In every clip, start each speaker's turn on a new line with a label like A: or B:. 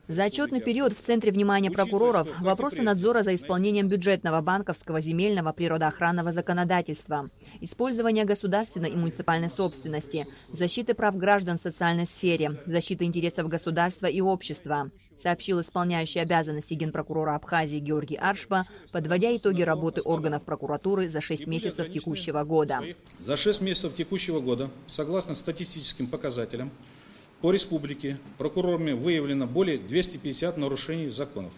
A: За отчетный период в центре внимания прокуроров вопросы надзора за исполнением бюджетного, банковского, земельного, природоохранного законодательства, использования государственной и муниципальной собственности, защиты прав граждан в социальной сфере, защиты интересов государства и общества, сообщил исполняющий обязанности генпрокурора Абхазии Георгий Аршба, подводя итоги работы органов прокуратуры за 6 месяцев текущего года.
B: За 6 месяцев текущего года, согласно статистическим показателям, по республике прокурорами выявлено более 250 нарушений законов,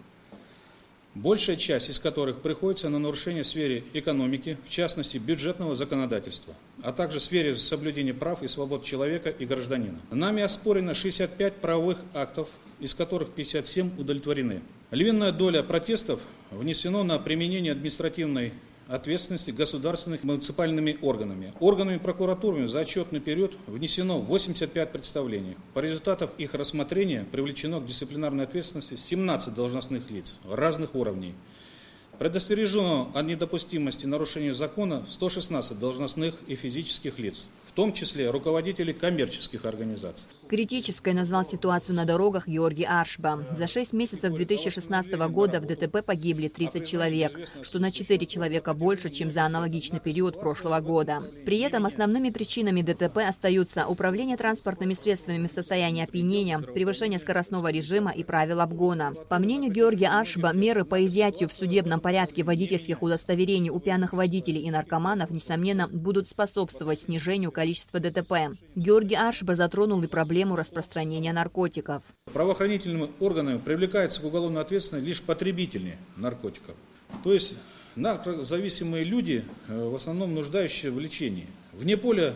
B: большая часть из которых приходится на нарушения в сфере экономики, в частности бюджетного законодательства, а также в сфере соблюдения прав и свобод человека и гражданина. Нами оспорено 65 правовых актов, из которых 57 удовлетворены. Львиная доля протестов внесено на применение административной ответственности государственных муниципальными органами. Органами прокуратуры за отчетный период внесено 85 представлений. По результатам их рассмотрения привлечено к дисциплинарной ответственности 17 должностных лиц разных уровней. Предостережено о недопустимости нарушения закона 116 должностных и физических лиц, в том числе руководителей коммерческих организаций.
A: Критической назвал ситуацию на дорогах Георгий Аршба. За 6 месяцев 2016 года в ДТП погибли 30 человек, что на 4 человека больше, чем за аналогичный период прошлого года. При этом основными причинами ДТП остаются управление транспортными средствами в состоянии опьянения, превышение скоростного режима и правил обгона. По мнению Георгия Аршба, меры по изъятию в судебном порядке водительских удостоверений у пьяных водителей и наркоманов, несомненно, будут способствовать снижению количества ДТП. Георгий Аршба затронул и проблему распространения наркотиков.
B: Правоохранительными органами привлекаются к уголовной ответственности лишь потребители наркотиков. То есть наркозависимые люди, в основном нуждающиеся в лечении. Вне поля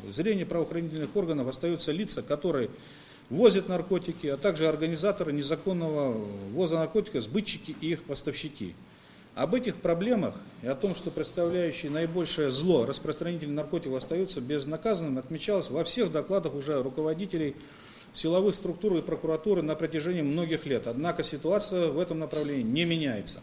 B: зрения правоохранительных органов остаются лица, которые возят наркотики, а также организаторы незаконного ввоза наркотиков, сбытчики и их поставщики. Об этих проблемах и о том, что представляющие наибольшее зло распространители наркотиков остаются безнаказанными, отмечалось во всех докладах уже руководителей силовых структур и прокуратуры на протяжении многих лет. Однако ситуация в этом направлении не меняется.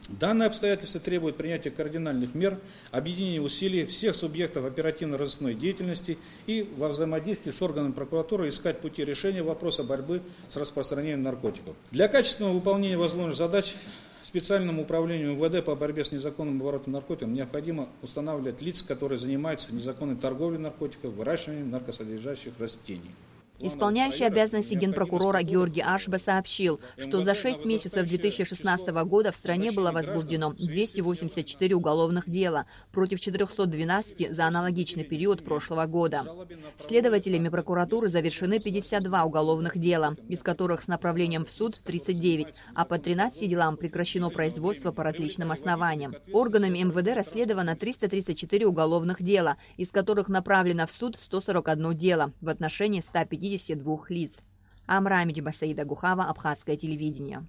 B: Данное обстоятельство требует принятия кардинальных мер, объединения усилий всех субъектов оперативно-розыскной деятельности и во взаимодействии с органами прокуратуры искать пути решения вопроса борьбы с распространением наркотиков. Для качественного выполнения возложенных задач специальному управлению МВД по борьбе с незаконным оборотом наркотиков необходимо устанавливать лиц, которые занимаются незаконной торговлей наркотиков, выращиванием наркосодержащих растений.
A: Исполняющий обязанности генпрокурора Георгий Аршба сообщил, что за 6 месяцев 2016 года в стране было возбуждено 284 уголовных дела против 412 за аналогичный период прошлого года. Следователями прокуратуры завершены 52 уголовных дела, из которых с направлением в суд 39, а по 13 делам прекращено производство по различным основаниям. Органами МВД расследовано 334 уголовных дела, из которых направлено в суд 141 дело в отношении 152 лиц. Амра Амиджбасаида Гухава, Абхазское телевидение.